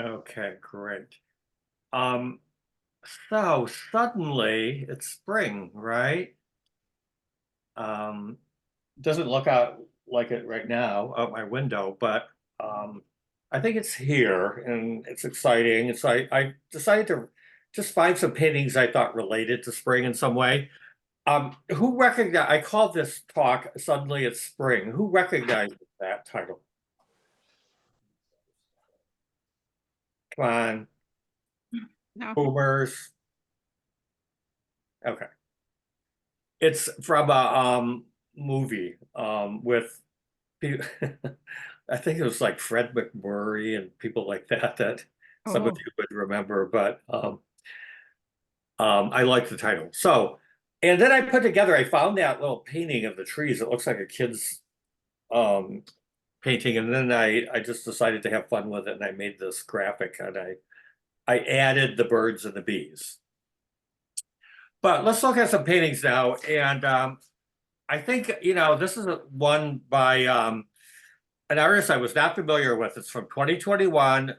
Okay, great. Um, so suddenly it's spring, right? Um, doesn't look out like it right now out my window, but um, I think it's here and it's exciting. It's I decided to just find some paintings I thought related to spring in some way. Who recognize? I called this talk "Suddenly It's Spring." Who recognizes that title? Come on, No. boomers. Okay, it's from a movie with people. I think it was like Fred McMurray and people like that that some of Oh, you would remember, but I like the title. So, and then I put together, I found that little painting of the trees. It looks like a kid's um, painting, and then I just decided to have fun with it, and I made this graphic, and I added the birds and the bees. But let's look at some paintings now, and I think this is one by an artist I was not familiar with. It's from 2021.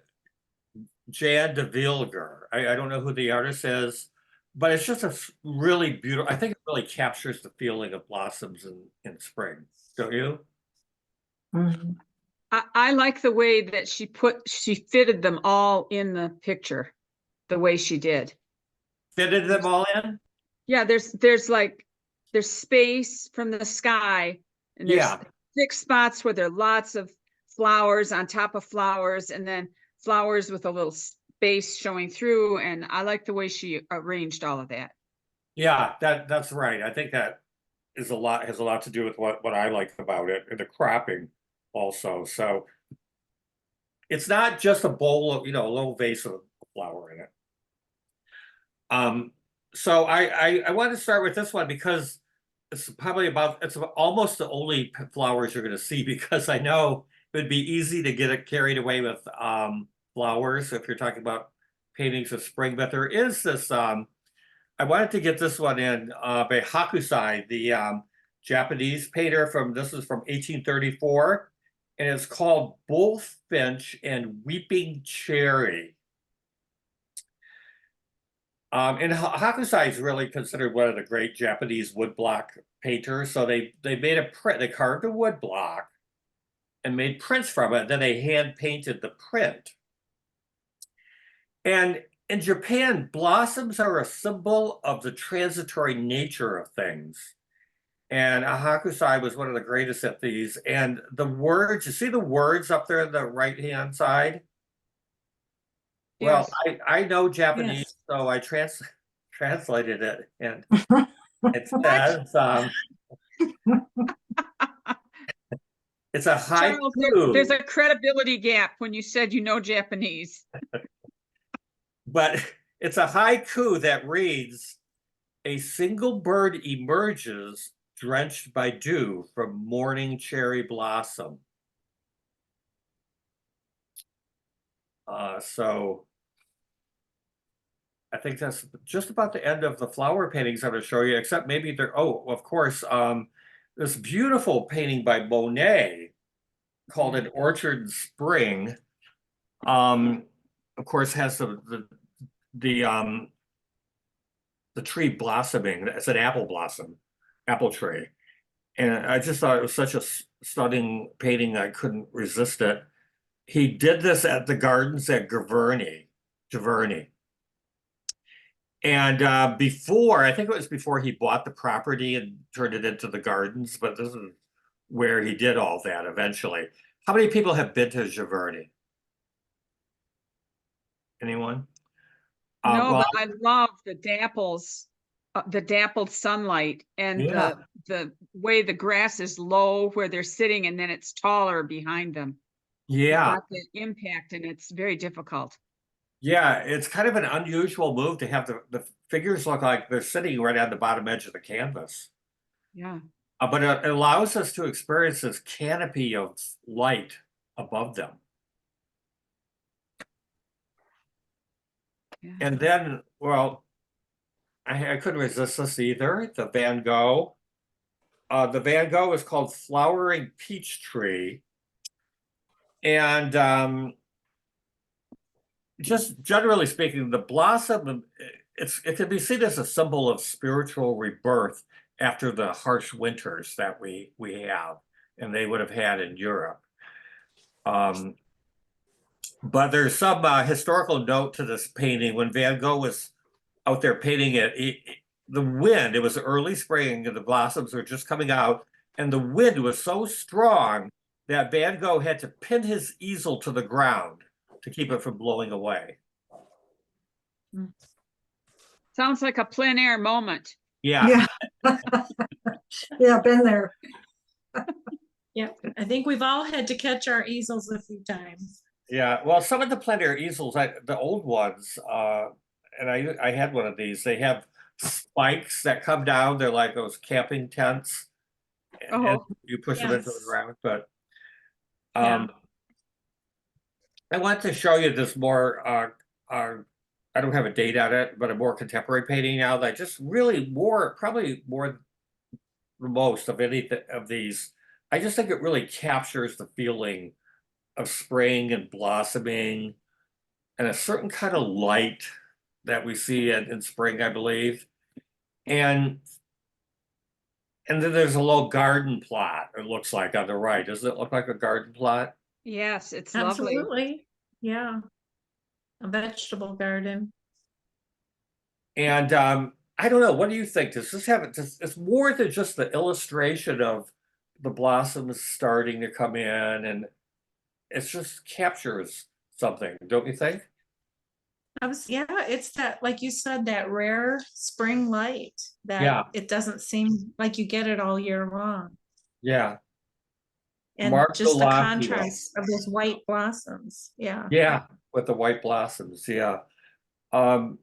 Jan de Villiger. I don't know who the artist is, but it's just a really beautiful. I think it really captures the feeling of blossoms in spring. Don't you? Mhm. I like the way that she fitted them all in the picture, the way she did. Fitted them all in? Yeah, there's space from the sky, and there's Yeah. 6 spots where there are lots of flowers on top of flowers, and then flowers with a little space showing through. And I like the way she arranged all of that. Yeah, that's right. I think that has a lot to do with what I like about it and the cropping also. So it's not just a bowl of, a little vase of flower in it. Um, so I want to start with this one because it's almost the only flowers you're going to see because I know it would be easy to get it carried away with flowers if you're talking about paintings of spring. But there is this. I wanted to get this one in by Hakusai, the Japanese painter from this is from 1834, and it's called Bullfinch and Weeping Cherry. And Hakusai is really considered one of the great Japanese woodblock painters. So they made a print. They carved a woodblock and made prints from it. Then they hand painted the print. And in Japan, blossoms are a symbol of the transitory nature of things. And Hakusai was one of the greatest at these. And the words, you see the words up there on the right hand side? Well, Yes. I know Japanese, Yes. so I translated it, and it What? says it's a Charles, there's haiku, a credibility gap when you said you know Japanese. but it's a haiku that reads, "A single bird emerges drenched by dew from morning cherry blossom." So I think that's just about the end of the flower paintings I'm going to show you, except maybe there. Oh, of course, this beautiful painting by Monet called "An Orchard in Spring." Um, of course, has the the tree blossoming. It's an apple blossom, apple tree, and I just thought it was such a stunning painting. I couldn't resist it. He did this at the gardens at Giverny. And before, I think it was before he bought the property and turned it into the gardens, but this is where he did all that eventually. How many people have been to Giverny? Anyone? No, Well, but I love the dappled sunlight and yeah, the way the grass is low where they're sitting and then it's taller behind them. It yeah, got the impact and it's very difficult. yeah. It's kind of an unusual move to have the figures look like they're sitting right on the bottom edge of the canvas. Yeah. But it allows us to experience this canopy of light above them. Yeah. And then, well, I couldn't resist this either. The Van Gogh. The Van Gogh is called Flowering Peach Tree. And just generally speaking, the blossom, it can be seen as a symbol of spiritual rebirth after the harsh winters that we have, and they would have had in Europe. But there's some historical note to this painting. When Van Gogh was out there painting it, the wind, it was early spring and the blossoms were just coming out, and the wind was so strong that Van Gogh had to pin his easel to the ground to keep it from blowing away. Sounds like a plein air moment. Yeah. Yeah. Yeah, been there. Yeah, I think we've all had to catch our easels a few times. Yeah, well, some of the plein air easels, the old ones, and I had one of these. They have spikes that come down. They're like those camping tents, and Oh. you push them into the Yes. ground. But Yeah. I want to show you this more. I don't have a date on it, but a more contemporary painting now that just really probably more the most of any of these. I just think it really captures the feeling of spring and blossoming and a certain kind of light that we see in spring, I believe. And then there's a little garden plot, it looks like, on the right. Doesn't it look like a garden plot? Yes, it's lovely. Absolutely. Yeah. A vegetable garden. And I don't know, what do you think? Does this have it's more than just the illustration of the blossoms starting to come in, and it just captures something, don't you think? Yeah, it's that, like you said, that rare spring light that Yeah. it doesn't seem like you get it all year long. Yeah. And Mark just the Delacqua. contrast of those white blossoms. Yeah. Yeah, with the white blossoms, yeah. And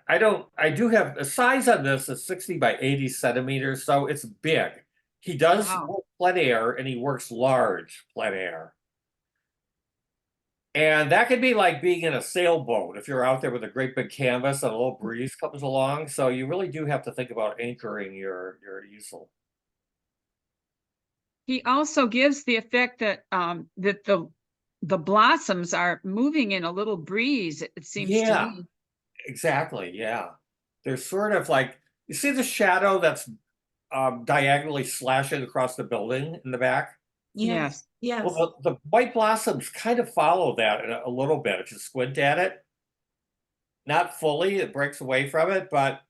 I do have the size on this is 60 by 80 centimeters, so it's big. He does Wow. work plein air, and he works large plein air. And that could be like being in a sailboat if you're out there with a great big canvas and a little breeze comes along. So you really do have to think about anchoring your easel. He also gives the effect that that the blossoms are moving in a little breeze, it seems to Yeah. me. Exactly, yeah. They're sort of like, you see the shadow that's diagonally slashing across the building in the back? Yes. Yes. Well, the white blossoms kind of follow that a little bit if you squint at it. Not fully, it breaks away from it, but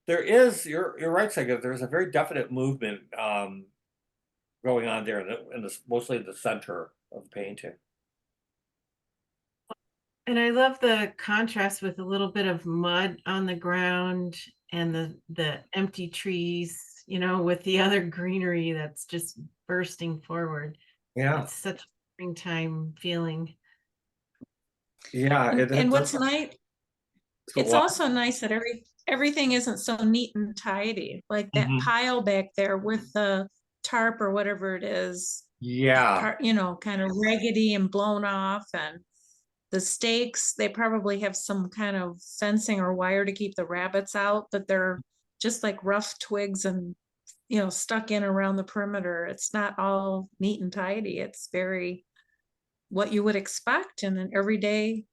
there is, you're right, Sigurd, there's a very definite movement going on there in the mostly in the center of the painting. And I love the contrast with a little bit of mud on the ground and the empty trees, you know, with the other greenery that's just bursting forward. Yeah, It's such a springtime feeling. yeah. And what's does- nice, it's a it's lot. also nice that everything isn't so neat and tidy. Like that Mhm. pile back there with the tarp or whatever it is, Yeah, you know, kind of raggedy and blown off, and the stakes, they probably have some kind of fencing or wire to keep the rabbits out, but they're just like rough twigs and, you know, stuck in around the perimeter. It's not all neat and tidy. It's very what you would expect in an everyday,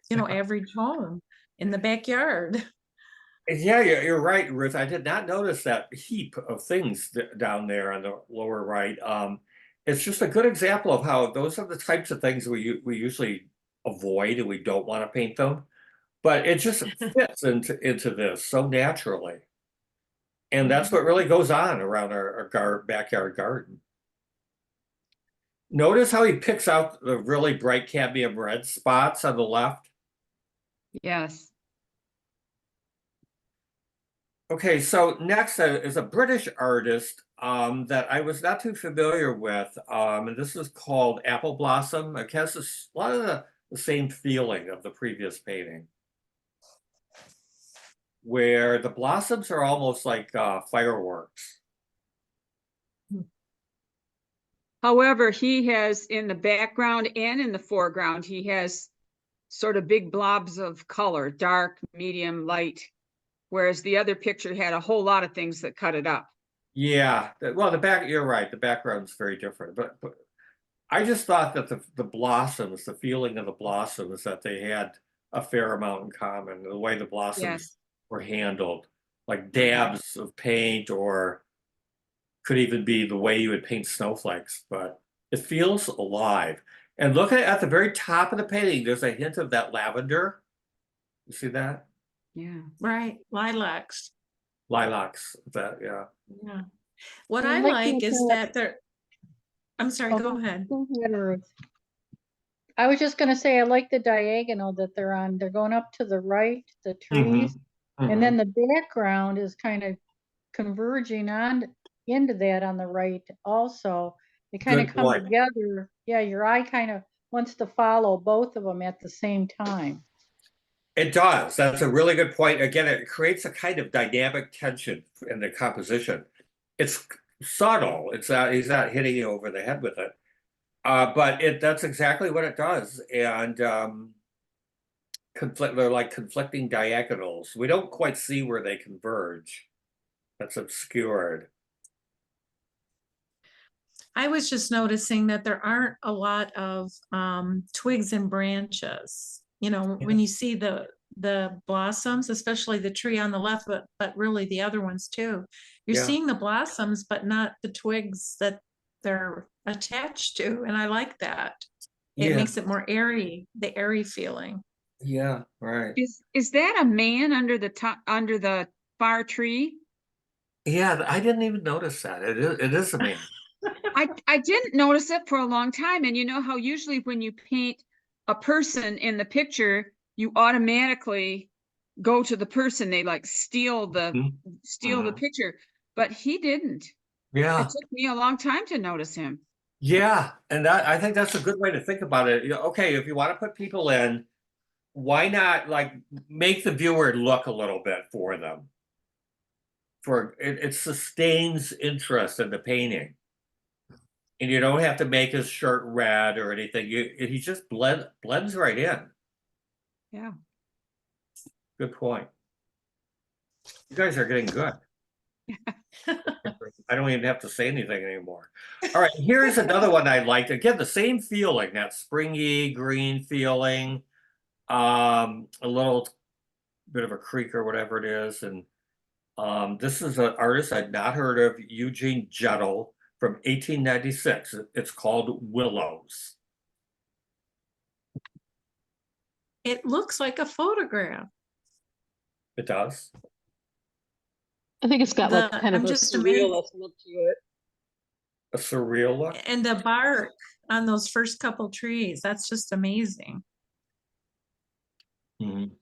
you know, average home in the backyard. yeah, you're right, Ruth. I did not notice that heap of things down there on the lower right. It's just a good example of how those are the types of things we usually avoid and we don't want to paint them, but it just fits into this so naturally. And that's what really goes on around our backyard garden. Notice how he picks out the really bright cadmium red spots on the left. Yes. Okay, so next is a British artist that I was not too familiar with, and this is called Apple Blossom. It has a lot of the same feeling of the previous painting, where the blossoms are almost like fireworks. However, he has in the background and in the foreground, he has sort of big blobs of color, dark, medium, light, whereas the other picture had a whole lot of things that cut it up. Yeah, well, you're right. The background's very different, but I just thought that the blossoms, the feeling of the blossoms, that they had a fair amount in common, the way the blossoms Yes. were handled, like dabs of paint, or could even be the way you would paint snowflakes, but it feels alive. And look at the very top of the painting, there's a hint of that lavender. You see that? Yeah. Right, lilacs. Lilacs, that, yeah. Yeah. What I I like like that is they're- that they're, I'm sorry, Oh, go ahead. Go ahead, Ruth. I was just gonna say, I like the diagonal that they're on. They're going up to the right, the trees. And then the background is kind of converging on into that on the right also. They kind of Good come point. together. Yeah, your eye kind of wants to follow both of them at the same time. It does. That's a really good point. Again, it creates a kind of dynamic tension in the composition. It's subtle. It's not, he's not hitting you over the head with it. But that's exactly what it does. And they're like conflicting diagonals. We don't quite see where they converge. That's obscured. I was just noticing that there aren't a lot of twigs and branches. You know, when you see the blossoms, especially the tree on the left, but really the other ones too. You're Yeah. seeing the blossoms, but not the twigs that they're attached to, and I like that. It Yeah. makes it more airy, the airy feeling. Yeah, right. Is that a man under the top, under the far tree? Yeah, I didn't even notice that. It is a man. I didn't notice it for a long time, and you know how usually when you paint a person in the picture, you automatically go to the person, they like steal the Mhm. picture, but he didn't. Yeah. It took me a long time to notice him. Yeah, and I think that's a good way to think about it. Okay, if you want to put people in, why not like make the viewer look a little bit for them? It sustains interest in the painting. And you don't have to make his shirt red or anything. He just blends right in. Yeah. Good point. You guys are getting good. I don't even have to say anything anymore. All right, here's another one I liked. Again, the same feeling, that springy green feeling, a little bit of a creek or whatever it is. And this is an artist I'd not heard of, Eugene Jettel from 1896. It's called Willows. It looks like a photograph. It does. I think it's got like The- kind of I'm a just amazed. surrealist look to it. A surreal look. And the bark on those first couple trees, that's just amazing. Mhm.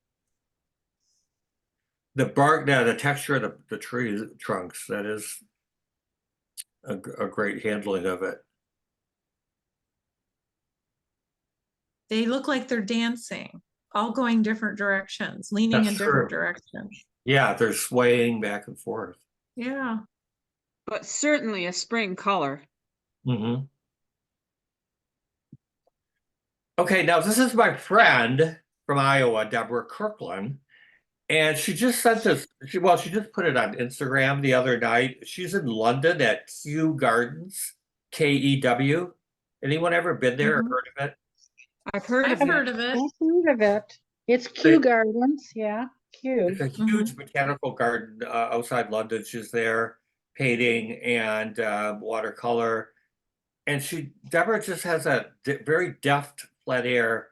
The bark, now the texture of the tree trunks, that is a great handling of it. They look like they're dancing, all going different directions, leaning That's in different true. directions. Yeah, they're swaying back and forth. Yeah. But certainly a spring color. Mhm. Okay, now this is my friend from Iowa, Deborah Kirkland, and she just sent this. She just put it on Instagram the other night. She's in London at Kew Gardens, KEW. Anyone ever been there or Mhm. heard of it? I've heard I've of heard it. of it. I've heard of it. It's They- Kew Gardens, yeah, Kew. It's a huge botanical garden outside London. She's there painting and watercolor, and Deborah just has a very deft plein air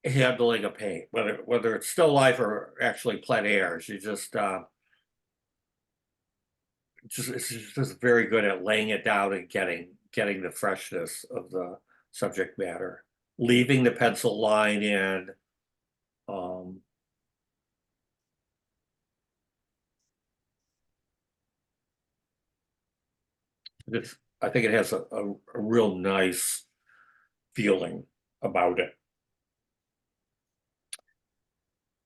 handling of paint, whether it's still life or actually plein air. She's just she's just very good at laying it down and getting the freshness of the subject matter, leaving the pencil line in. I think it has a real nice feeling about it.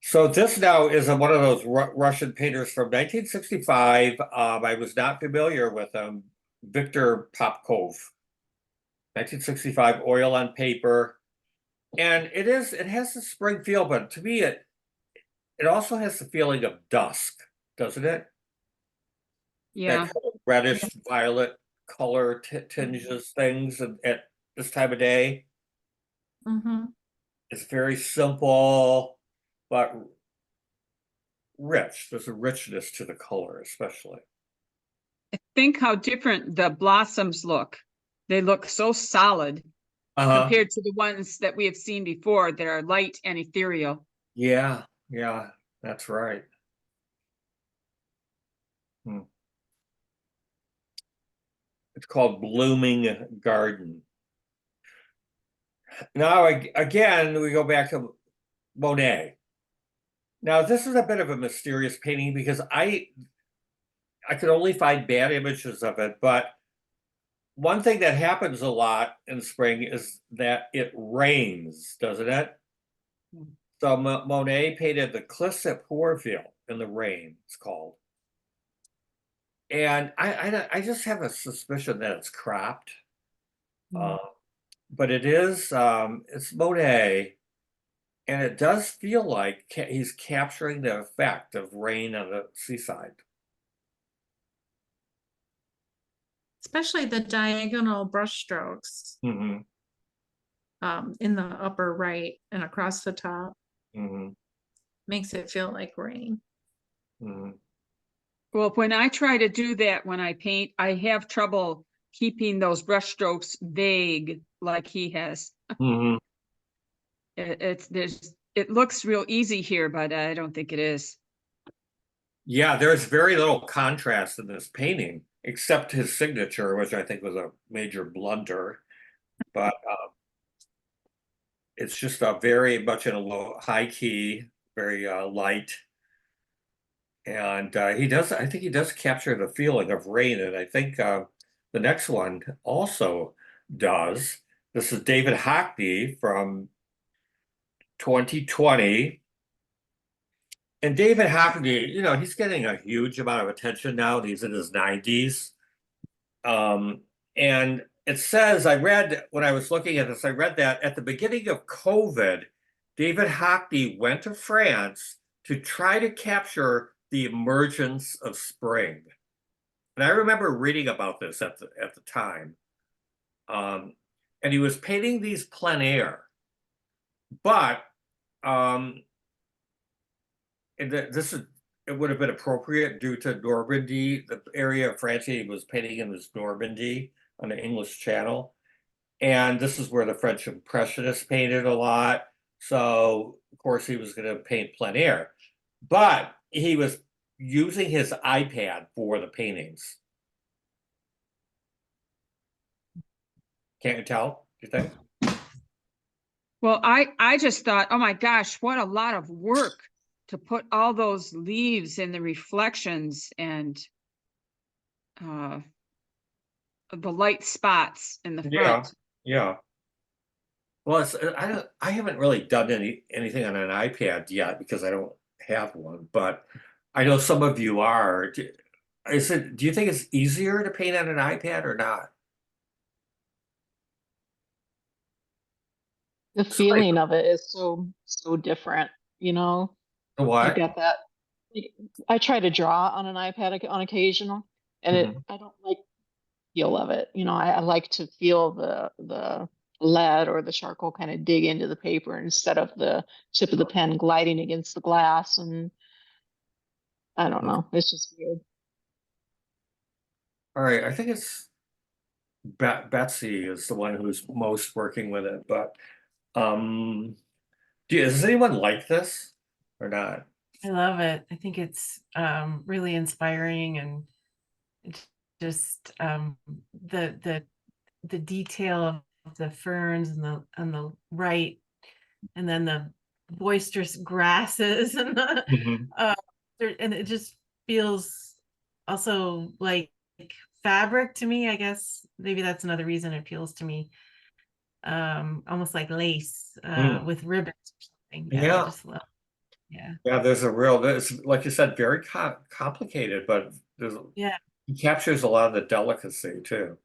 So this now is one of those Russian painters from 1965. I was not familiar with him, Viktor Popkov. 1965, oil on paper, and it has the spring feel, but to me it also has the feeling of dusk, doesn't it? Yeah. That kind of reddish violet color tinges things, and this time of day. Mm-hmm. It's very simple, but rich. There's a richness to the color, especially. Think how different the blossoms look. They look so solid compared to the ones that we have seen before that are light and ethereal. Yeah, yeah, that's right. It's called Blooming Garden. Now, again, we go back to Monet. Now, this is a bit of a mysterious painting because I could only find bad images of it, but one thing that happens a lot in spring is that it rains, doesn't it? Mm. So Monet painted the Cliffs at Pourville in the rain, it's called. And I just have a suspicion that it's cropped. But it is, it's Monet. And it does feel like he's capturing the effect of rain on the seaside. Especially the diagonal brush strokes Mm-hmm. in the upper right and across the top Mm-hmm. makes it feel like rain. Mm-hmm. Well, when I try to do that when I paint, I have trouble keeping those brush strokes vague like he has. Mm-hmm. It looks real easy here, but I don't think it is. Yeah, there's very little contrast in this painting, except his signature, which I think was a major blunder. But it's just a very much in a high key, very light. And I think he does capture the feeling of rain. And I think the next one also does. This is David Hockney from 2020. And David Hockney, he's getting a huge amount of attention now. He's in his 90s. And it says, when I was looking at this, I read that at the beginning of COVID, David Hockney went to France to try to capture the emergence of spring. And I remember reading about this at the time. And he was painting these plein air. But it would have been appropriate due to Normandy, the area of France he was painting in was Normandy on the English Channel. And this is where the French Impressionists painted a lot. So, of course, he was going to paint plein air. But he was using his iPad for the paintings. Can't you tell, do you think? Well, I just thought, oh my gosh, what a lot of work to put all those leaves and the reflections and the light spots in the front. Yeah. Well, I haven't really done anything on an iPad yet because I don't have one, but I know some of you are. Do you think it's easier to paint on an iPad or not? The feeling of it is so different, you What? get that. I try to draw on an iPad on occasion, and I don't like the feel of it. I like to feel the lead or the charcoal kind of dig into the paper instead of the tip of the pen gliding against the glass. And I don't know, it's just weird. All right, I think it's Betsy is the one who's most working with it, but does anyone like this or not? I love it. I think it's really inspiring, and it's just the detail of the ferns on the right, and then the boisterous grasses and and it just feels also like fabric to me. I guess maybe that's another reason it appeals to me. Almost like lace with ribbons or something. Yeah, I just love. Yeah. There's it's like you said, very complicated, but he captures a lot of the delicacy too.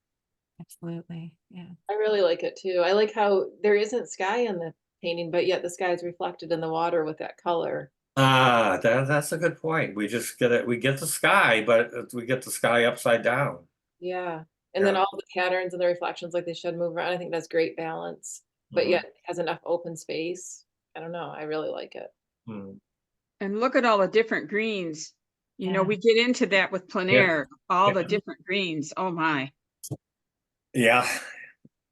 Absolutely. Yeah. I really like it too. I like how there isn't sky in the painting, but yet the sky is reflected in the water with that color. That's a good point. We just get it. We get the sky, but we get the sky upside down. Yeah. And then Yeah. all the patterns and the reflections, like they should move around. I think that's great balance, but Mhm. yet has enough open space. I don't know. I really like it. Mhm. And look at all the different greens. You know, Yeah. we get into that with plein Yeah. air, all the Yeah. different greens. Oh my. Yeah,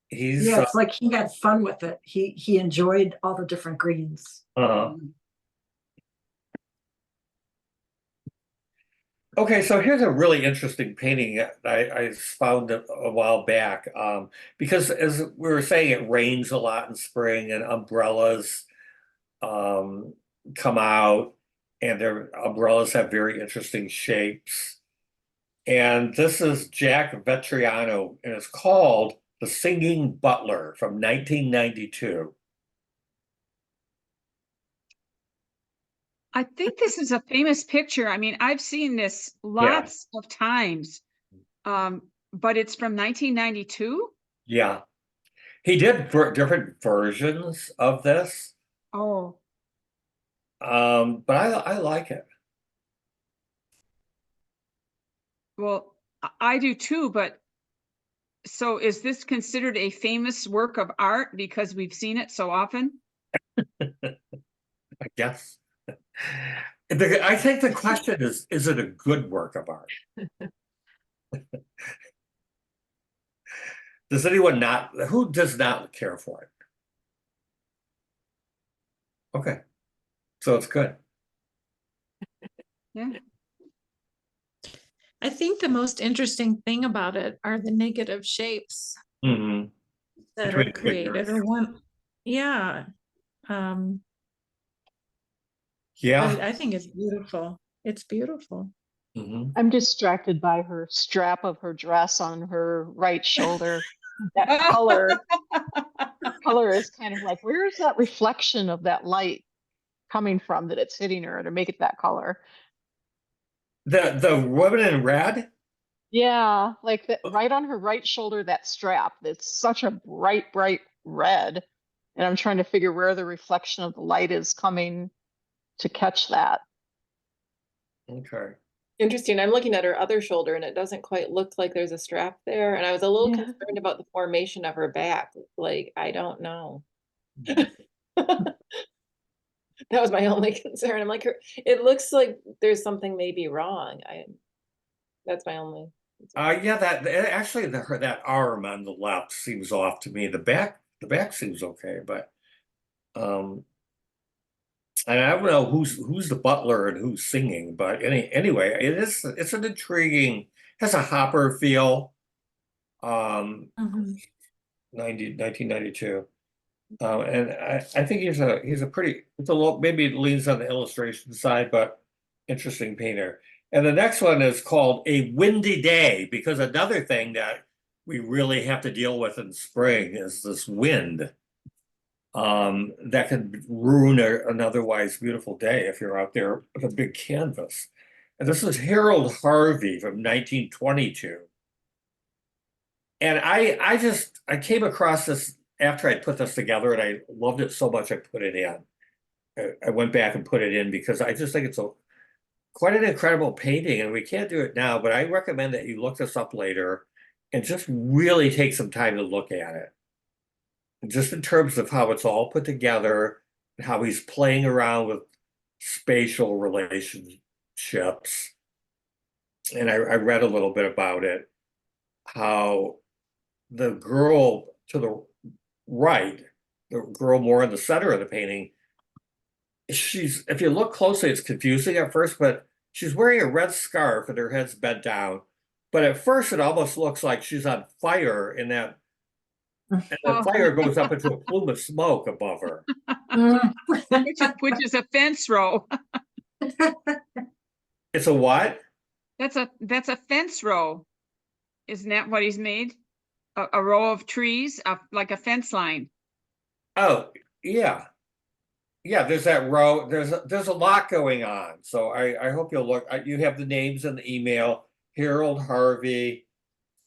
he's, Yeah, it's like he had fun with it. He enjoyed all the different greens. Mm. okay, so here's a really interesting painting that I found a while back. Because as we were saying, it rains a lot in spring and umbrellas um, come out, and their umbrellas have very interesting shapes. And this is Jack Vetriano, and it's called The Singing Butler from 1992. I think this is a famous picture. I mean, I've seen this lots of times. But it's from 1992. Yeah, he did different versions of this, Oh, but I like it. well, I do too, but so is this considered a famous work of art because we've seen it so often? I guess. I think the question is it a good work of art? Does anyone not, who does not care for it? Okay, so it's good. Yeah. I think the most interesting thing about it are the negative shapes Mhm. that Between are the created figures. or one. Yeah. Um, Yeah. I think it's beautiful. It's beautiful. Mhm. I'm distracted by her strap of her dress on her right shoulder. That color is kind of like, where is that reflection of that light coming from that it's hitting her to make it that color? The woman in red? Yeah, like that right on her right shoulder, that strap. That's such a bright, bright red. And I'm trying to figure where the reflection of the light is coming to catch that. Okay. Interesting. I'm looking at her other shoulder and it doesn't quite look like there's a strap there. And I was a little Yeah. concerned about the formation of her back. Like, I don't know. That was my only concern. I'm like, it looks like there's something maybe wrong. That's my only. Yeah, actually that arm on the left seems off to me. The back seems okay, but um and I don't know who's the butler and who's singing, but anyway, it's an intriguing, has a Hopper feel. Um Mhm. 1992. And I think he's a pretty, it's a little, maybe it leans on the illustration side, but interesting painter. And the next one is called A Windy Day, because another thing that we really have to deal with in spring is this wind. That can ruin an otherwise beautiful day if you're out there with a big canvas. And this is Harold Harvey from 1922. And I came across this after I put this together, and I loved it so much I put it in. I went back and put it in because I just think it's quite an incredible painting, and we can't do it now, but I recommend that you look this up later and just really take some time to look at it. Just in terms of how it's all put together, and how he's playing around with spatial relationships. And I read a little bit about it, how the girl to the right, the girl more in the center of the painting, if you look closely, it's confusing at first, but she's wearing a red scarf and her head's bent down. But at first, it almost looks like she's on fire and the Oh. fire goes up into a plume of smoke above her. Mm. which is a fence row. It's a what? That's a fence row. Isn't that what he's made? A row of trees, like a fence line. Oh, yeah. Yeah, there's that row. There's a lot going on. So I hope you'll look. You have the names in the email. Harold Harvey,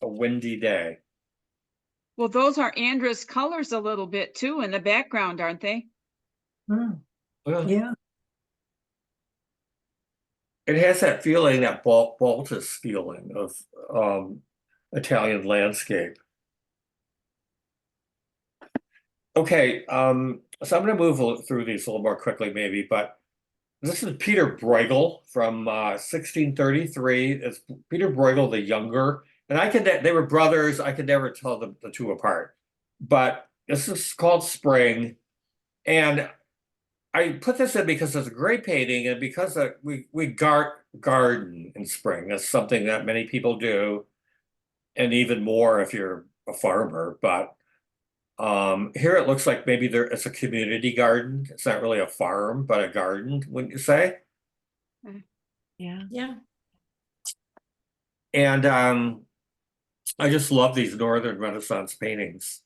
A Windy Day. Well, those are Andra's colors a little bit too in the background, aren't they? Mm. Well, Yeah. it has that feeling, that Baltus feeling of Italian landscape. Okay, so I'm gonna move through these a little more quickly maybe, but this is Peter Bruegel from 1633. It's Peter Bruegel the younger, and they were brothers. I could never tell the two apart. But this is called Spring, and I put this in because it's a great painting, and because we garden in spring. That's something that many people do, and even more if you're a farmer. But here it looks like maybe it's a community garden. It's not really a farm, but a garden, wouldn't you say? Yeah. Yeah. And I just love these Northern Renaissance paintings.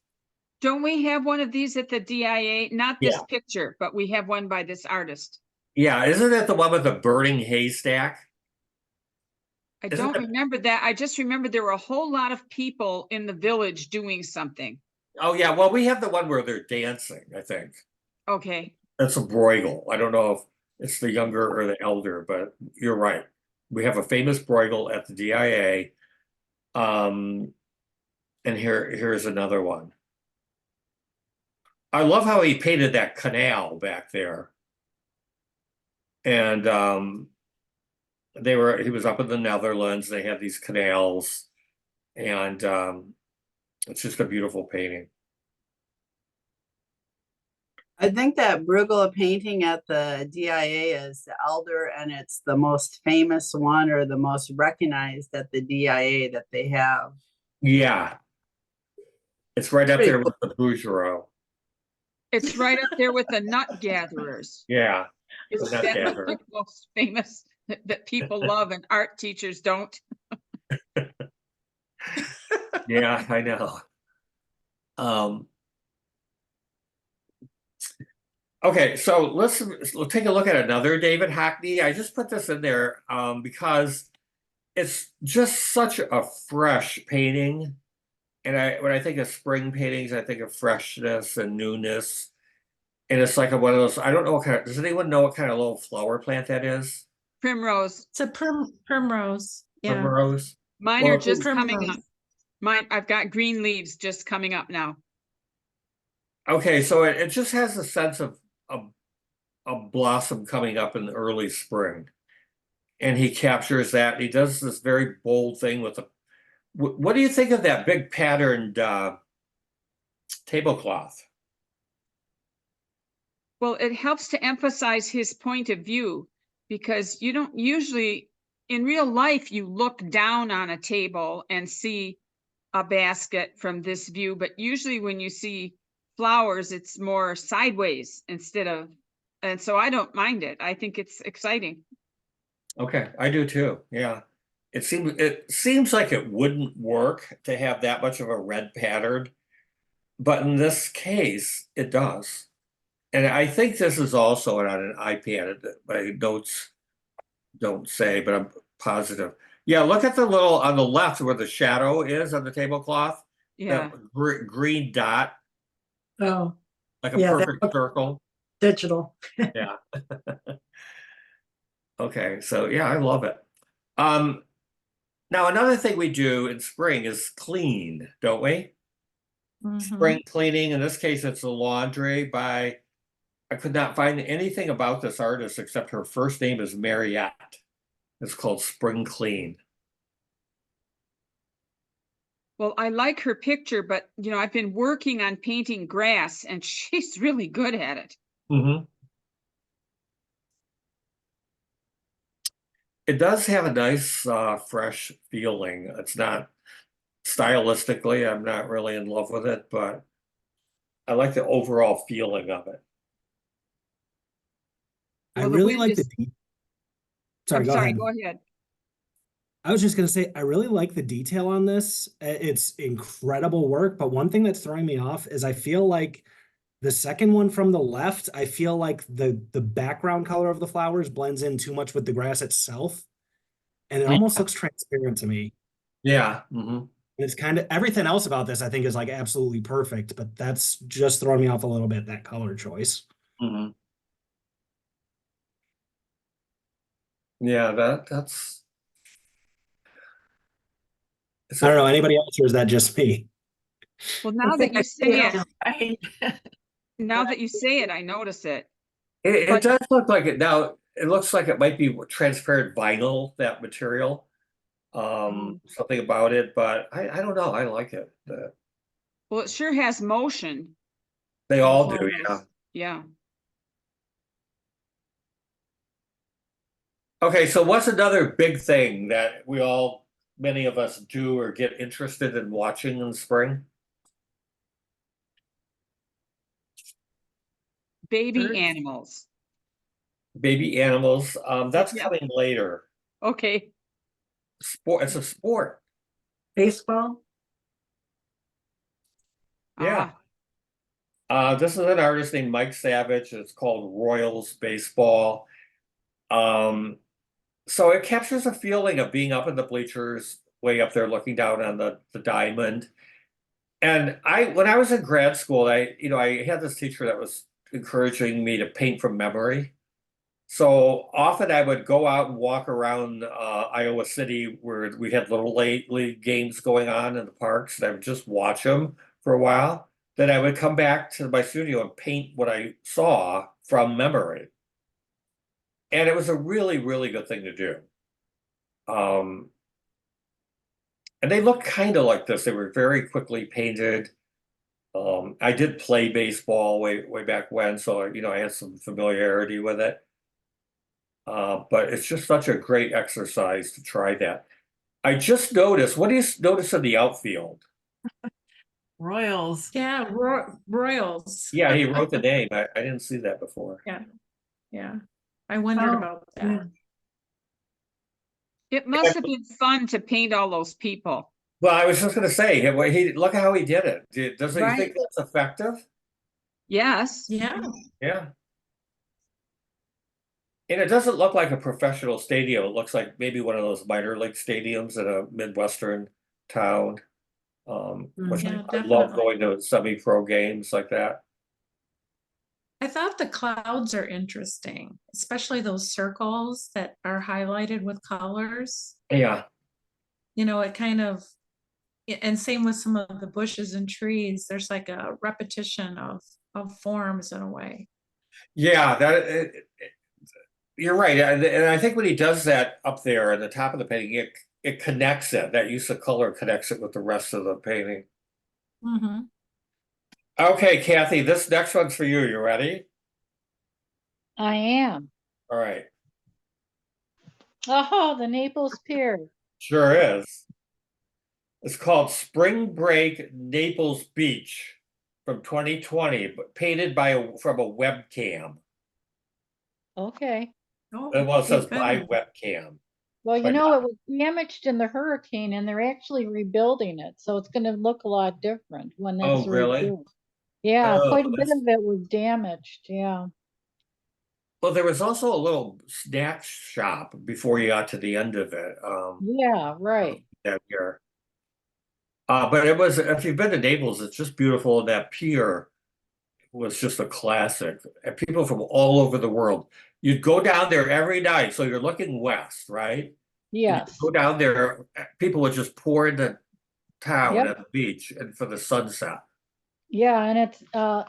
Don't we have one of these at the DIA? Not this Yeah. picture, but we have one by this artist. Yeah, isn't that the one with the burning haystack? I Isn't don't it- remember that. I just remember there were a whole lot of people in the village doing something. Oh yeah, well we have the one where they're dancing, I think. Okay, That's a Bruegel. I don't know if it's the younger or the elder, but you're right. We have a famous Bruegel at the DIA. And here's another one. I love how he painted that canal back there. And he was up in the Netherlands. They had these canals, and it's just a beautiful painting. I think that Bruegel painting at the DIA is the elder, and it's the most famous one or the most recognized at the DIA that they have. Yeah. It's right up Pretty there with the Bouguereau. it's right up there with the nut gatherers. Yeah. Isn't nut that gatherer. the most famous that people love and art teachers don't? Yeah, I know. Okay, so let's take a look at another David Hockney. I just put this in there because it's just such a fresh painting. And when I think of spring paintings, I think of freshness and newness. And it's like one of those, I don't know what kind of, does anyone know what kind of little flower plant that is? Primrose. It's a primrose. Yeah. Primrose? Mine Well, are just coming primrose. up. I've got green leaves just coming up now. Okay, so it just has a sense of a blossom coming up in the early spring. And he captures that. He does this very bold thing with what do you think of that big patterned tablecloth? Well, it helps to emphasize his point of view because you don't usually, in real life, you look down on a table and see a basket from this view, but usually when you see flowers, it's more sideways and so I don't mind it. I think it's exciting. Okay, I do too. Yeah. It seems like it wouldn't work to have that much of a red pattern, but in this case, it does. And I think this is also on an iPad. My notes don't say, but I'm positive. Yeah, look at the little on the left where the shadow is on the tablecloth. Yeah. That green dot, Oh, like a Yeah, that perfect look- circle. digital. Yeah. Okay, so yeah, I love it. Now another thing we do in spring is clean, don't we? Mhm. Spring cleaning. In this case, it's the laundry by. I could not find anything about this artist except her first name is Mariette. It's called Spring Clean. Well, I like her picture, but I've been working on painting grass and she's really good at it. Mm-hmm. It does have a nice, fresh feeling. It's not stylistically, I'm not really in love with it, but I like the overall feeling of it. I Well, the really wind like the. is- Sorry, I'm go sorry, ahead. go ahead. I was just gonna say I really like the detail on this. It's incredible work, but one thing that's throwing me off is I feel like the second one from the left, I feel like the background color of the flowers blends in too much with the grass itself, and it almost looks transparent to me. Yeah. Mm-hmm. And it's kind of everything else about this I think is like absolutely perfect, but that's just throwing me off a little bit, that color choice. Mm-hmm. Yeah, that's I don't know, anybody else, or is that just me? Well, I now that think you I say see it, I now that you say it, I notice it. It But- does look like it now. It looks like it might be transparent vinyl, that material. Something about it, but I don't know. I like it. Well, it sure has motion. They in all do, photos. yeah. Yeah. Okay, so what's another big thing that many of us do or get interested in watching in spring? Baby Birds. animals. Baby animals. That's Yeah. coming later. Okay. It's a sport. baseball. Yeah. Ah, This is an artist named Mike Savage. It's called Royals Baseball. So it captures a feeling of being up in the bleachers, way up there looking down on the diamond. And when I was in grad school, I had this teacher that was encouraging me to paint from memory. So often I would go out and walk around Iowa City where we had little league games going on in the parks, and I would just watch them for a while. Then I would come back to my studio and paint what I saw from memory. And it was a really, really good thing to do. And they look kind of like this. They were very quickly painted. I did play baseball way back when, so I had some familiarity with it. But it's just such a great exercise to try that. I just noticed, what do you notice in the outfield? Royals. Yeah, Royals. Yeah, he wrote the name. I didn't see that before. Yeah, I wondered Oh, about that. yeah. it must have been fun to paint all those people. Well, I was just going to say, look at how he did it. Doesn't he Right. think that's effective? Yes. Yeah, Yeah. And it doesn't look like a professional stadium. It looks like maybe one of those minor league stadiums in a Midwestern town. Which Yeah, I love definitely. going to semi-pro games like that. I thought the clouds are interesting, especially those circles that are highlighted with colors. Yeah. It kind of, and same with some of the bushes and trees. There's like a repetition of forms in a way. Yeah, you're right. And I think when he does that up there at the top of the painting, it connects it. That use of color connects it with the rest of the painting. Mm-hmm. Okay, Kathy, this next one's for you. You ready? I am. All right. Oh, the Naples Pier. Sure is. It's called Spring Break Naples Beach from 2020, but painted from a webcam. Okay. Oh, Well, it says good. by webcam. Well, But it was damaged in the hurricane and they're actually rebuilding it, so it's gonna look a lot different when Oh, it's really? rebuilt. Yeah, Oh, quite a bit that's- of it was damaged, yeah. Well, there was also a little snack shop before you got to the end of it. Yeah, right. Down here. But it was, if you've been to Naples, it's just beautiful. And that pier was just a classic. And people from all over the world. You'd go down there every night. So you're looking west, right? And Yes. you go down there, people would just pour into town Yep. at the beach and for the sunset. Yeah, and it's a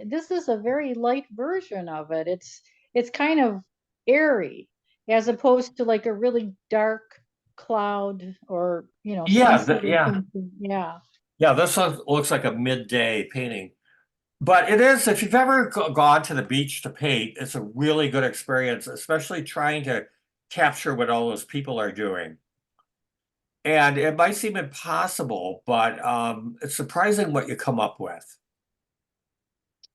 this is a very light version of it. It's kind of airy as opposed to like a really dark cloud or, Yeah, sunset or yeah. something. Yeah. Yeah, this one looks like a midday painting. But it is, if you've ever gone to the beach to paint, it's a really good experience, especially trying to capture what all those people are doing. And it might seem impossible, but it's surprising what you come up with.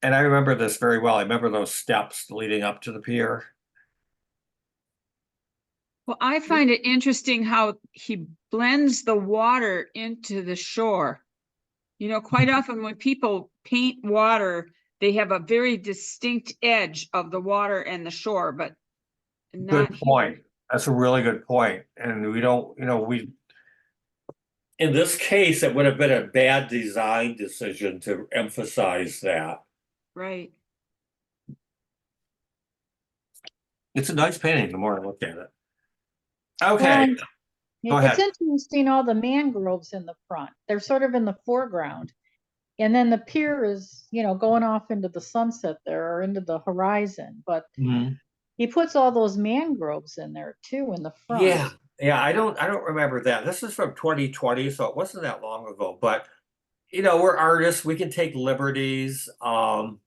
And I remember this very well. I remember those steps leading up to the pier. Well, I find it interesting how he blends the water into the shore. Quite often when people paint water, they have a very distinct edge of the water and the shore, but not Good here. point. That's a really good point. And we don't, in this case, it would have been a bad design decision to emphasize that. Right. It's a nice painting the more I look at it. Okay. Go It's ahead. interesting, all the mangroves in the front. They're sort of in the foreground. And then the pier is, going off into the sunset there or into the horizon. But he puts all those mangroves in there too in the front. Yeah, I don't remember that. This is from 2020, so it wasn't that long ago. But we're artists, we can take liberties, and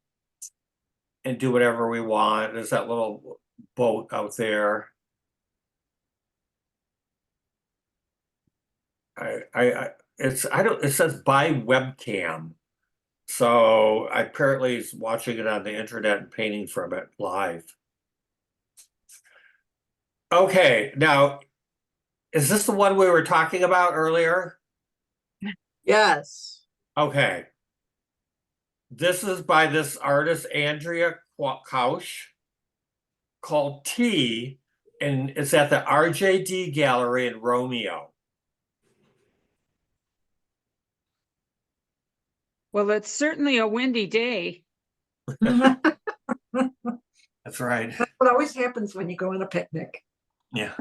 do whatever we want. There's that little boat out there. It says by webcam. So apparently he's watching it on the internet and painting from it live. Okay, now, is this the one we were talking about earlier? Yes. Okay. This is by this artist, Andrea Kausch, called T, and it's at the RJD Gallery in Romeo. Well, it's certainly a windy day. That's right. What always happens when you go on a picnic. Yeah.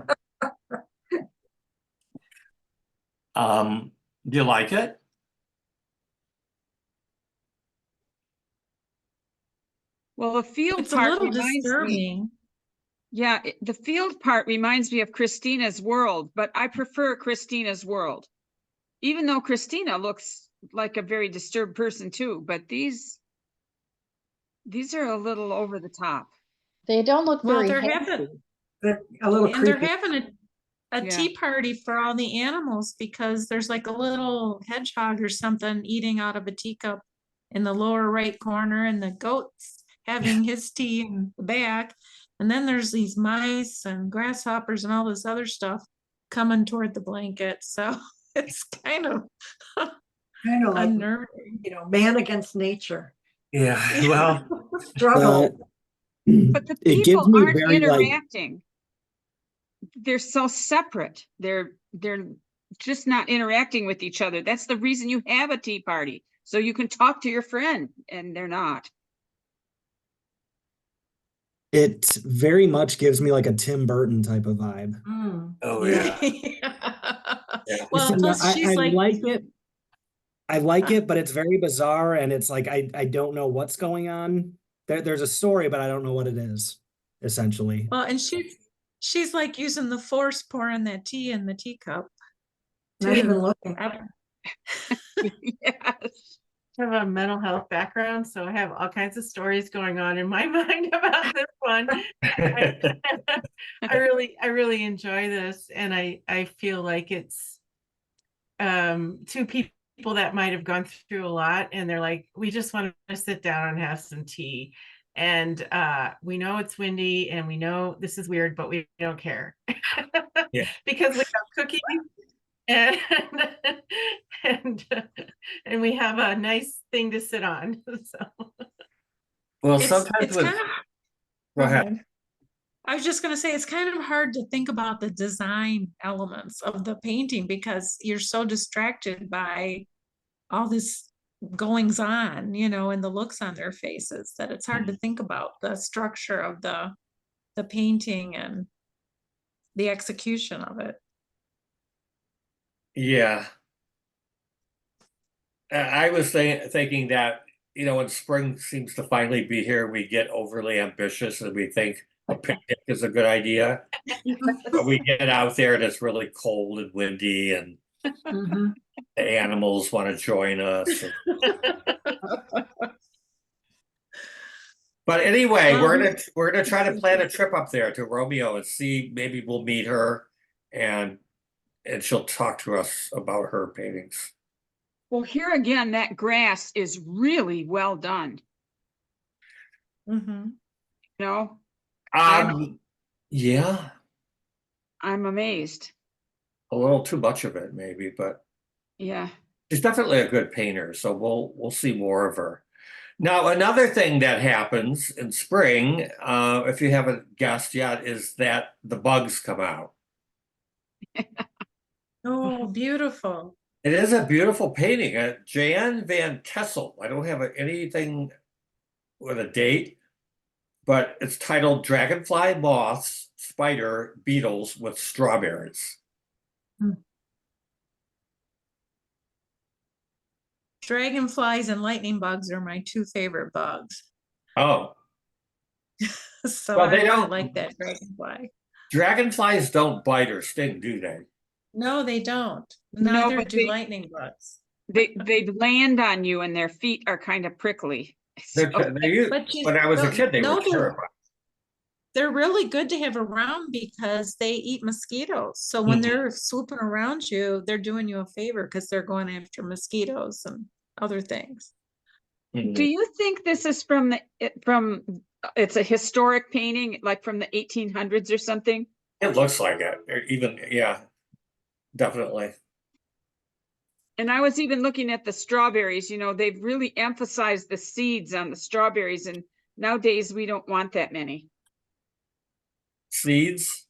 Do you like it? Well, the field It's a part little reminds me. disturbing. Yeah, the field part reminds me of Christina's World, but I prefer Christina's World. Even though Christina looks like a very disturbed person too, but these are a little over the top. They don't look Well, very they're happy. having, They're a little and they're creepy. having a Yeah. tea party for all the animals because there's like a little hedgehog or something eating out of a teacup in the lower right corner, and the goat's having his tea in the back. And then there's these mice and grasshoppers and all this other stuff coming toward the blanket. So it's kind of Kind of like, unnerving. man against nature. Yeah, well, Struggle. But the It gives people me aren't very, like- interacting. They're so separate. They're just not interacting with each other. That's the reason you have a tea party. So you can talk to your friend, and they're not. It very much gives me like a Tim Burton type of vibe. oh yeah. Well, Listen, plus I she's like, like it. I like it, but it's very bizarre, and it's like I don't know what's going on. There's a story, but I don't know what it is, essentially. well, and she's like using the force pouring that tea in the teacup. Not even too. looking. Yes. I have a mental health background, so I have all kinds of stories going on in my mind about this one. I really enjoy this, and I feel like it's two people that might have gone through a lot, and they're like, we just want to sit down and have some tea. And we know it's windy and we know this is weird, but we don't care. Yeah. Because we have cookies and and we have a nice thing to sit on. So Well, It's- sometimes it's with, kind of go ahead. I was just going to say it's kind of hard to think about the design elements of the painting because you're so distracted by all this goings on, and the looks on their faces that it's hard to think about the structure of the painting and the execution of it. Yeah. I was thinking that, when spring seems to finally be here, we get overly ambitious and we think a picnic is a good idea. But we get out there and it's really cold and windy, and Mhm. the animals want to join us. But anyway, we're gonna try to plan a trip up there to Romeo and see, maybe we'll meet her and she'll talk to us about her paintings. Well, here again, that grass is really well done. Mhm. You know, I'm- Yeah, I'm amazed. a little too much of it maybe, but Yeah. she's definitely a good painter, so we'll see more of her. Now, another thing that happens in spring, if you haven't guessed yet, is that the bugs come out. Oh, beautiful. It is a beautiful painting. Jan van Kessel. I don't have anything with a date, but it's titled Dragonfly, Moths, Spider, Beetles with Strawberries. Dragonflies and lightning bugs are my two favorite bugs. Oh, So Well, I they really don't- like that dragonfly. dragonflies don't bite or sting, do they? No, they don't. No, Neither but do they- lightning bugs. They land on you and their feet are kind of prickly. So- But When I was a kid, they no, were terrifying. they're really good to have around because they eat mosquitoes. So when Mhm. they're swooping around you, they're doing you a favor because they're going after mosquitoes and other things. Do you think this is from it's a historic painting, like from the 1800s or something? It looks like it, or even, yeah, definitely. And I was even looking at the strawberries, you know, they've really emphasized the seeds on the strawberries, and nowadays we don't want that many. Seeds?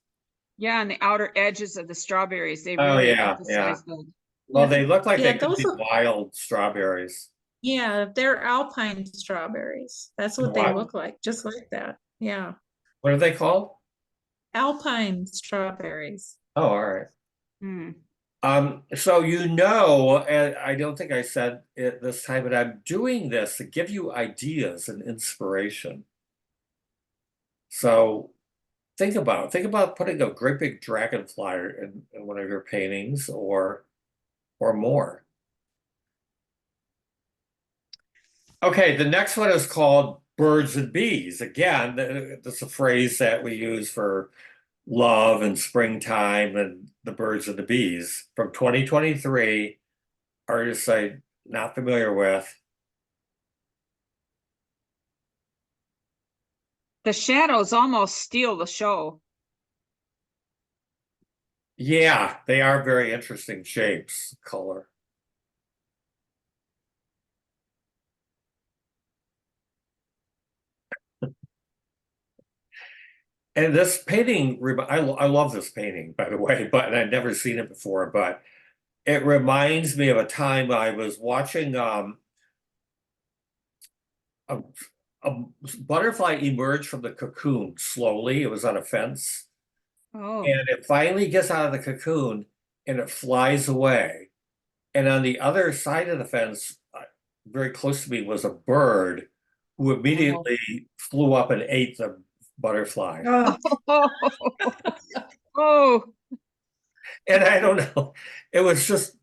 Yeah, on the outer edges of the strawberries, they Oh, really yeah, emphasize those. Well, they look like Yeah, they could those be are- wild strawberries. Yeah, they're alpine strawberries. That's what they Wow. look like, just like that. Yeah, What are they called? alpine strawberries. Oh, all right. Hmm. So you know, and I don't think I said it this time, but I'm doing this to give you ideas and inspiration. So think about putting a great big dragonfly in one of your paintings or more. Okay, the next one is called birds and bees. Again, that's a phrase that we use for love and springtime and the birds and the bees from 2023. Artists I'm not familiar with. The shadows almost steal the show. Yeah, they are very interesting shapes, color. And this painting, I love this painting, by the way, but I'd never seen it before, but it reminds me of a time I was watching a butterfly emerge from the cocoon slowly. It was on a fence. Oh, And it finally gets out of the cocoon and it flies away. And on the other side of the fence, very close to me, was a bird who immediately flew up and ate the butterfly. Oh, oh, And I don't know, it was just,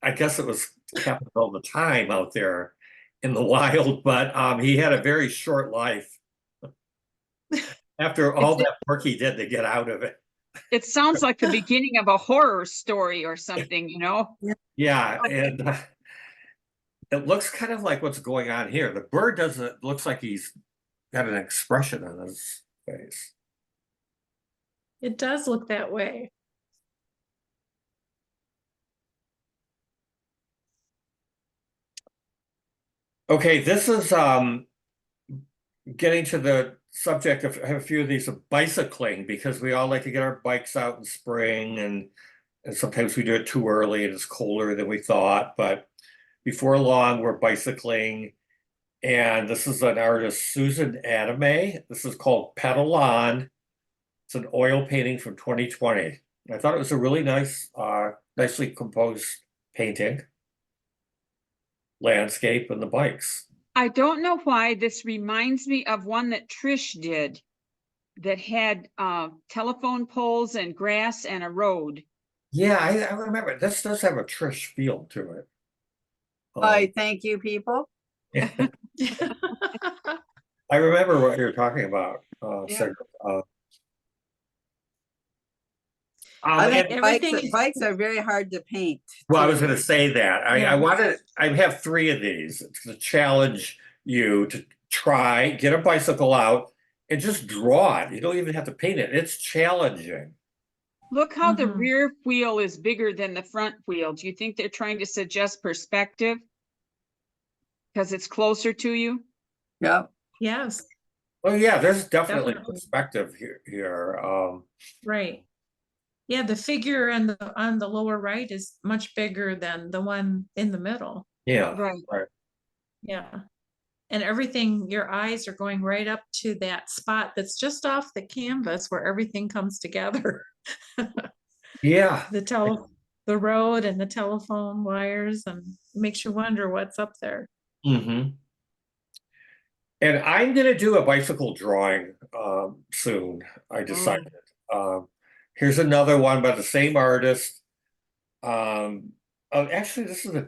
I guess it was happening all the time out there in the wild, but he had a very short life after all that work he did to get out of it. it sounds like the beginning of a horror story or something, you know? Yeah, and it looks kind of like what's going on here. The bird doesn't, looks like he's got an expression on his face. It does look that way. Okay, this is getting to the subject of a few of these of bicycling, because we all like to get our bikes out in spring, and sometimes we do it too early and it's colder than we thought, but before long we're bicycling. And this is an artist, Susan Adame. This is called Pedal On. It's an oil painting from 2020. I thought it was a really nice, nicely composed painting. Landscape and the bikes. I don't know why this reminds me of one that Trish did that had telephone poles and grass and a road. Yeah, I remember. This does have a Trish feel to it. Why, thank you, people. I remember what you're talking about. Yeah. Sarah. I think And- everything- bikes are very hard to paint. well, I was too. going to say that. I Yeah. wanted. I have 3 of these to challenge you to try, get a bicycle out and just draw it. You don't even have to paint it. It's challenging. Look how the Mhm. rear wheel is bigger than the front wheel. Do you think they're trying to suggest perspective? Because it's closer to you? Yep. Yes, Well, yeah, there's definitely Definitely. perspective here. right. Yeah, the figure on the lower right is much bigger than the one in the middle. Yeah. Right. Yeah. And everything, your eyes are going right up to that spot that's just off the canvas where everything comes together. Yeah. The road and the telephone wires, and makes you wonder what's up there. Mm-hmm. And I'm gonna do a bicycle drawing soon. I decided. Here's another one by the same artist. Actually, this is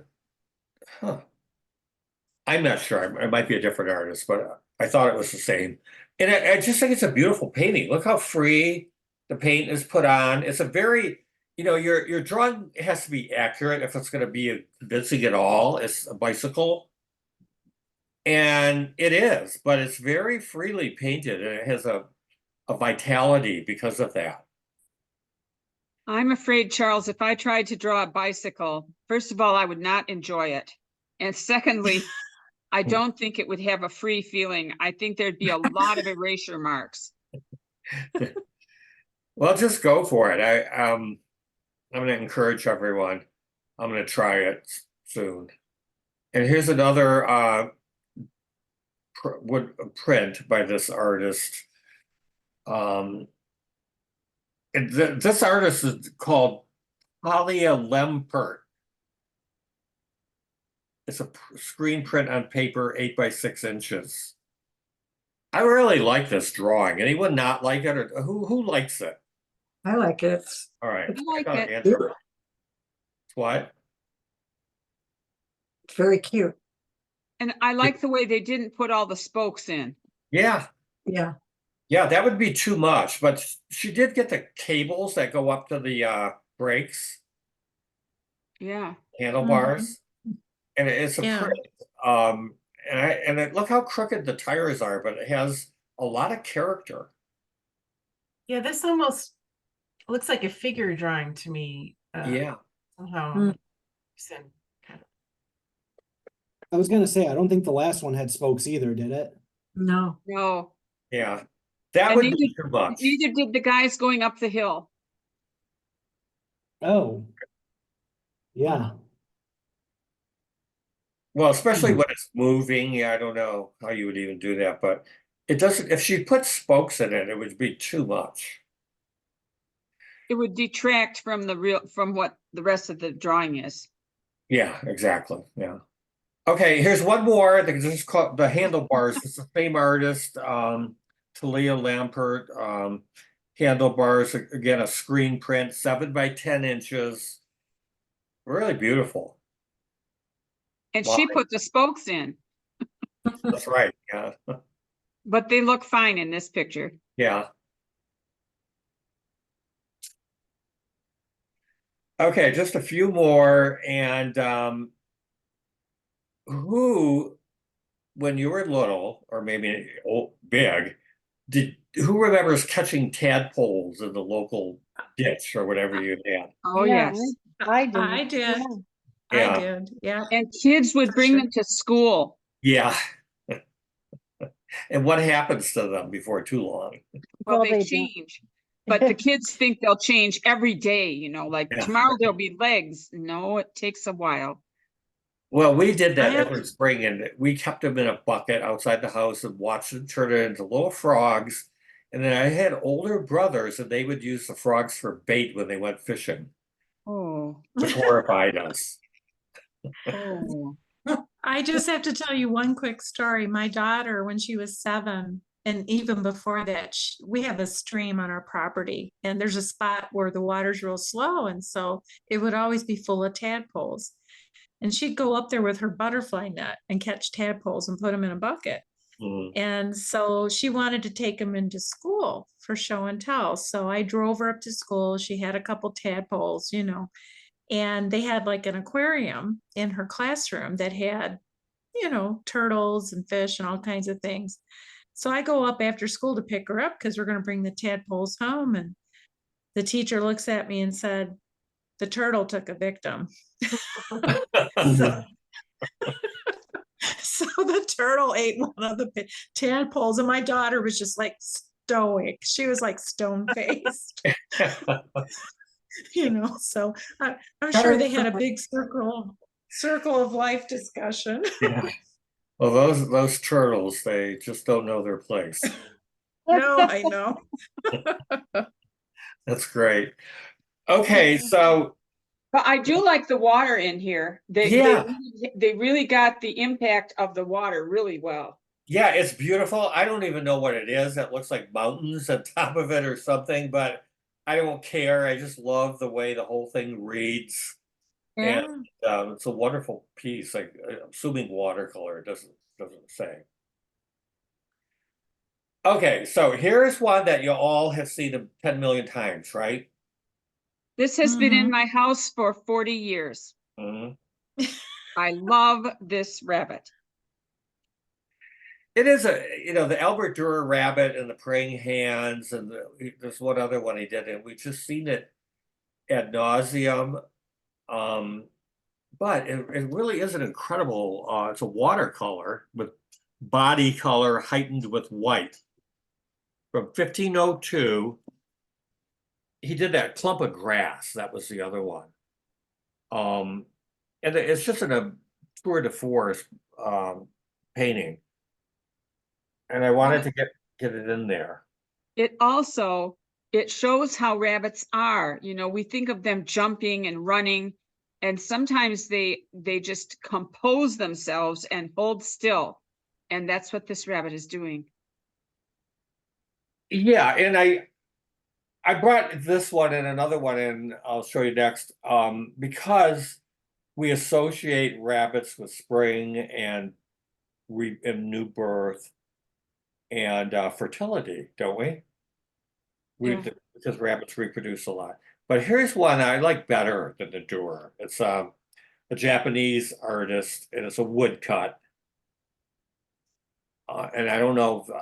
I'm not sure. It might be a different artist, but I thought it was the same. And I just think it's a beautiful painting. Look how free the paint is put on. It's a very, your drawing has to be accurate if it's going to be convincing at all. It's a bicycle. And it is, but it's very freely painted and it has a vitality because of that. I'm afraid, Charles, if I tried to draw a bicycle, first of all, I would not enjoy it. And secondly, I don't think it would have a free feeling. I think there'd be a lot of erasure marks. Well, just go for it. I'm going to encourage everyone. I'm going to try it soon. And here's another print by this artist. This artist is called Talia Lempert. It's a screen print on paper, 8 by 6 inches. I really like this drawing. Anyone not like it, or who likes it? I like it. All right. I like got it. Andrew. What? It's very cute. And I like the way they didn't put all the spokes in. Yeah. Yeah. Yeah, that would be too much, but she did get the cables that go up to the brakes, Yeah. handlebars, and it's a Yeah. print. Look how crooked the tires are, but it has a lot of character. Yeah, this almost looks like a figure drawing to me. Yeah. Somehow. Mm. Kind of. I was gonna say, I don't think the last one had spokes either, did it? No. No. Yeah. That And would be too much. neither did the guys going up the hill. Oh. Yeah. Well, especially when it's moving. Yeah, I don't know how you would even do that, but it doesn't, if she put spokes in it, it would be too much. It would detract from from what the rest of the drawing is. Yeah, exactly. Yeah. Okay, here's one more. This is called the handlebars. It's the same artist, Talia Lampert. Handlebars, again, a screen print, 7 by 10 inches. Really beautiful. And she Wow. put the spokes in, That's right. Yeah. but they look fine in this picture. Yeah. Okay, just a few more. And who, when you were little, or maybe big, who remembers catching tadpoles in the local ditch or whatever you had? Oh, Yeah, yes. I did. I did. Yeah. I did. Yeah. And kids would For bring sure. them to school. Yeah. And what happens to them before too long? Well, Well, they they do. change. But the kids think they'll change every day, like Yeah. tomorrow there'll be legs. No, it takes a while. Well, we did that I have- every spring, and we kept them in a bucket outside the house and watched them turn it into little frogs. And then I had older brothers, and they would use the frogs for bait when they went fishing, Oh, which horrified us. oh. I just have to tell you one quick story. My daughter, when she was 7, and even before that, we have a stream on our property, and there's a spot where the water's real slow, and so it would always be full of tadpoles. And she'd go up there with her butterfly net and catch tadpoles and put them in a bucket. Mm. And so she wanted to take them into school for show and tell. So I drove her up to school. She had a couple tadpoles, and they had like an aquarium in her classroom that had, turtles and fish and all kinds of things. So I go up after school to pick her up because we're going to bring the tadpoles home. And the teacher looks at me and said, "The turtle took a victim." So the turtle ate one of the tadpoles, and my daughter was just like stoic. She was like stone faced, So I'm sure they had a big circle of life discussion. Yeah. Well, those turtles, they just don't know their place. No, I know. That's great. Okay, so But I do like the water in here. Yeah. They really got the impact of the water really well. yeah, it's beautiful. I don't even know what it is. It looks like mountains on top of it or something, but I don't care. I just love the way the whole thing reads. Yeah. And it's a wonderful piece. Like I'm assuming watercolor, it doesn't say. Okay, so here's one that you all have seen 10 million times, right? This has been in Mhm. my house for 40 years. Mhm. I love this rabbit. It is the Albert Dürer rabbit and the praying hands, and there's one other one he did, and we've just seen it ad nauseum. Um, but it really is an incredible, it's a watercolor with body color heightened with white. From 1502, he did that clump of grass. That was the other one. And it's just a tour de force painting. And I wanted to get it in there. It shows how rabbits are. You know, we think of them jumping and running, and sometimes they just compose themselves and hold still. And that's what this rabbit is doing. Yeah, and I brought this one and another one in, I'll show you next, because we associate rabbits with spring and new birth and fertility, don't we? Yeah. Because rabbits reproduce a lot. But here's one I like better than the Dürer. It's a Japanese artist, and it's a woodcut. And I don't know if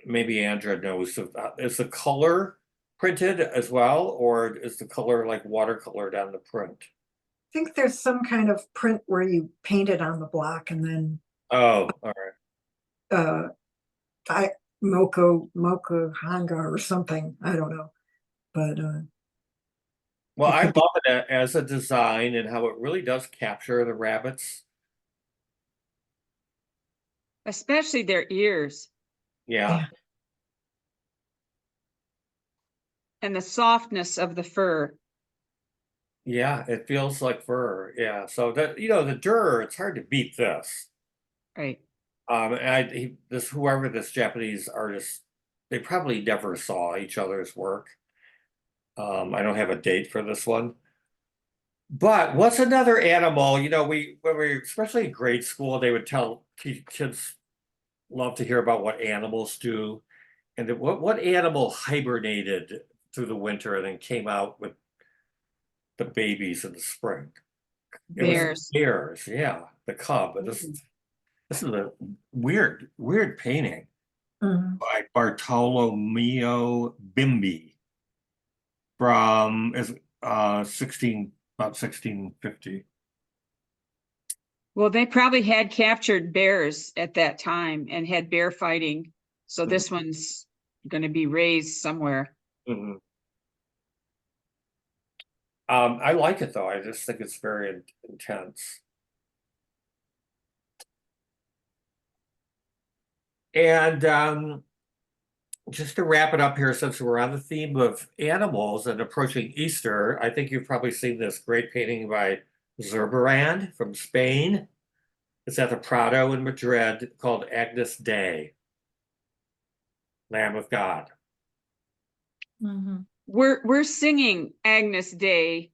maybe Andrea knows. Is the color printed as well, or is the color like watercolored on the print? I think there's some kind of print where you paint it on the block and then Oh, all right. Moko Hanga or something. I don't know. But Well, it I could be- love it as a design and how it really does capture the rabbits. Especially their ears Yeah. Yeah. and the softness of the fur. Yeah, it feels like fur. Yeah. So that the Dürer, it's hard to beat this. Right. And whoever this Japanese artist, they probably never saw each other's work. I don't have a date for this one. But what's another animal? When we especially in grade school, they would tell kids love to hear about what animals do, and what animal hibernated through the winter and then came out with the babies in the spring. It was Bears. bears, yeah, the cub. But this is a weird painting Mhm. by Bartolomeo Bimbi from about 1650. Well, they probably had captured bears at that time and had bear fighting. So this one's going to be raised somewhere. Mhm. I like it though. I just think it's very intense. And just to wrap it up here, since we're on the theme of animals and approaching Easter, I think you've probably seen this great painting by Zurbarán from Spain. It's at the Prado in Madrid called Agnus Dei, Lamb of God. Mhm. We're singing Agnus Dei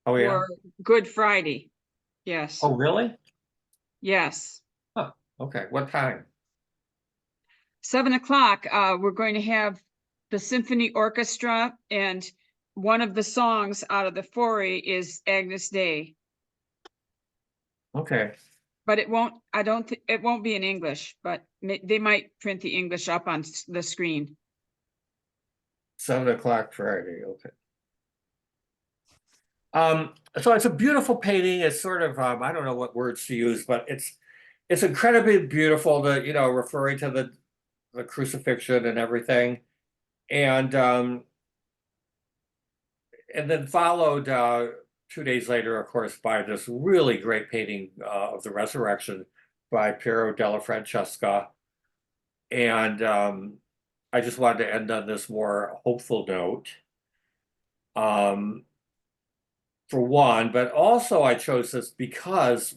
Oh yeah. for Good Friday. Yes. Oh really? Yes. Huh. Okay. What time? 7 o'clock. We're going to have the symphony orchestra, and one of the songs out of the Forey is Agnus Dei. Okay. But it won't be in English, but they might print the English up on the screen. 7 o'clock Friday. Okay. So it's a beautiful painting. It's sort of I don't know what words to use, but it's incredibly beautiful. Referring to the crucifixion and everything, and then followed 2 days later, of course, by this really great painting of the Resurrection by Piero della Francesca, and I just wanted to end on this more hopeful note. For one, but also I chose this because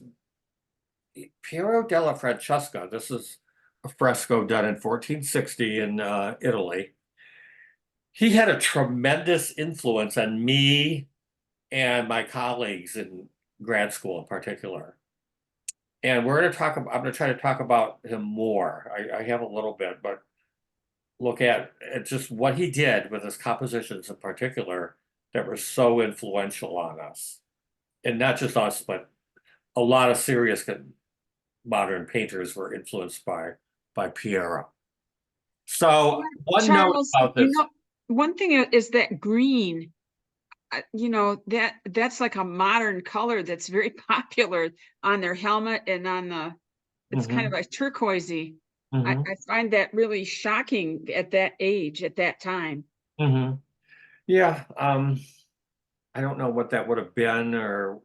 Piero della Francesca, this is a fresco done in 1460 in Italy. He had a tremendous influence on me and my colleagues in grad school in particular. And we're going to talk about, I'm going to try to talk about him more. I have a little bit, but look at just what he did with his compositions in particular that were so influential on us. And not just us, but a lot of serious modern painters were influenced by Piero. So one note Charles, about this. one thing is that green, that's like a modern color that's very popular on their helmet and on it's kind of a turquoisey. I find that really shocking at that age, at that time. Yeah, I don't know what that would have been, or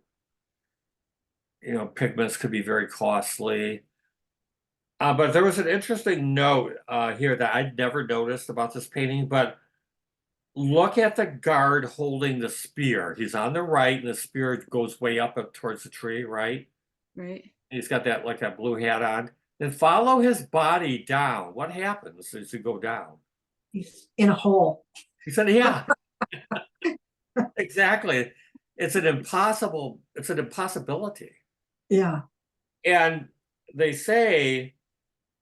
pigments could be very costly. But there was an interesting note here that I'd never noticed about this painting, but look at the guard holding the spear. He's on the right, and the spear goes way up towards the tree, right? Right. He's got that like that blue hat on. Then follow his body down. What happens as you go down? He's in a hole. He said, yeah. Exactly. It's an impossibility. Yeah. And they say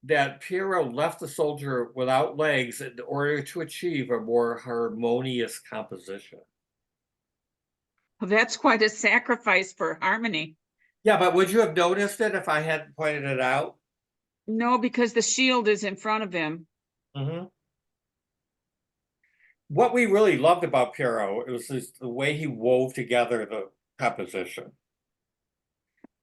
that Piero left the soldier without legs in order to achieve a more harmonious composition. Well, that's quite a sacrifice for harmony. Yeah, but would you have noticed it if I hadn't pointed it out? No, because the shield is in front of him. What we really loved about Piero, it was the way he wove together the composition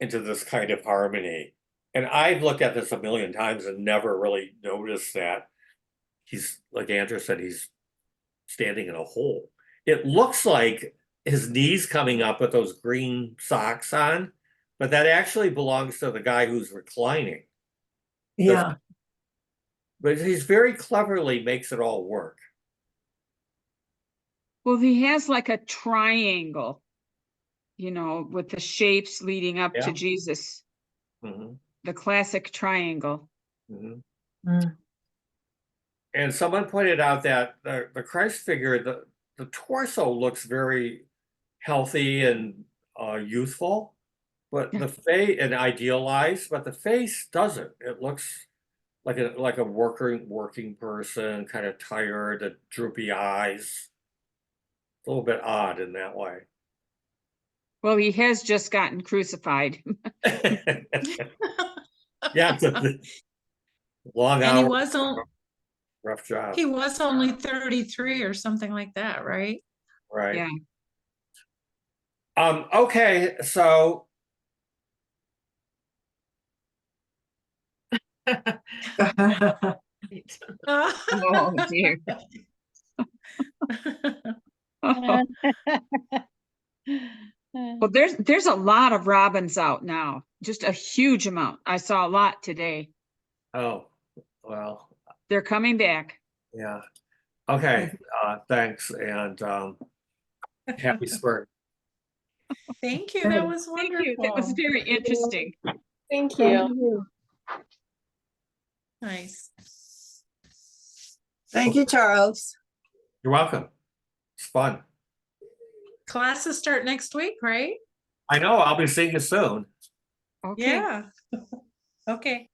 into this kind of harmony. And I've looked at this a million times and never really noticed that he's, like Andrew said, he's standing in a hole. It looks like his knees coming up with those green socks on, but that actually belongs to the guy who's reclining. Yeah. But he's very cleverly makes it all work. Well, he has like a triangle, with the shapes leading up Yeah. to Jesus. The classic triangle. Mm. And someone pointed out that the Christ figure, the torso looks very healthy and youthful, but the face and idealized, but the face doesn't. It looks like a working person, kind of tired, the droopy eyes. A little bit odd in that way. Well, he has just gotten crucified. Yeah, it's a long And he hour, was rough job. he was only 33 or something like that, right? Right. Yeah. Okay, so Oh, dear. Well, there's a lot of robins out now, just a huge amount. I saw a lot today. oh well, They're coming back. yeah. Okay, thanks, and happy spring. Thank you. That was Thank wonderful. you. That was very interesting. Thank you. Nice. Thank you, Charles. You're welcome. It's fun. Classes start next week, right? I know, I'll be seeing you soon. Okay. Yeah. Okay.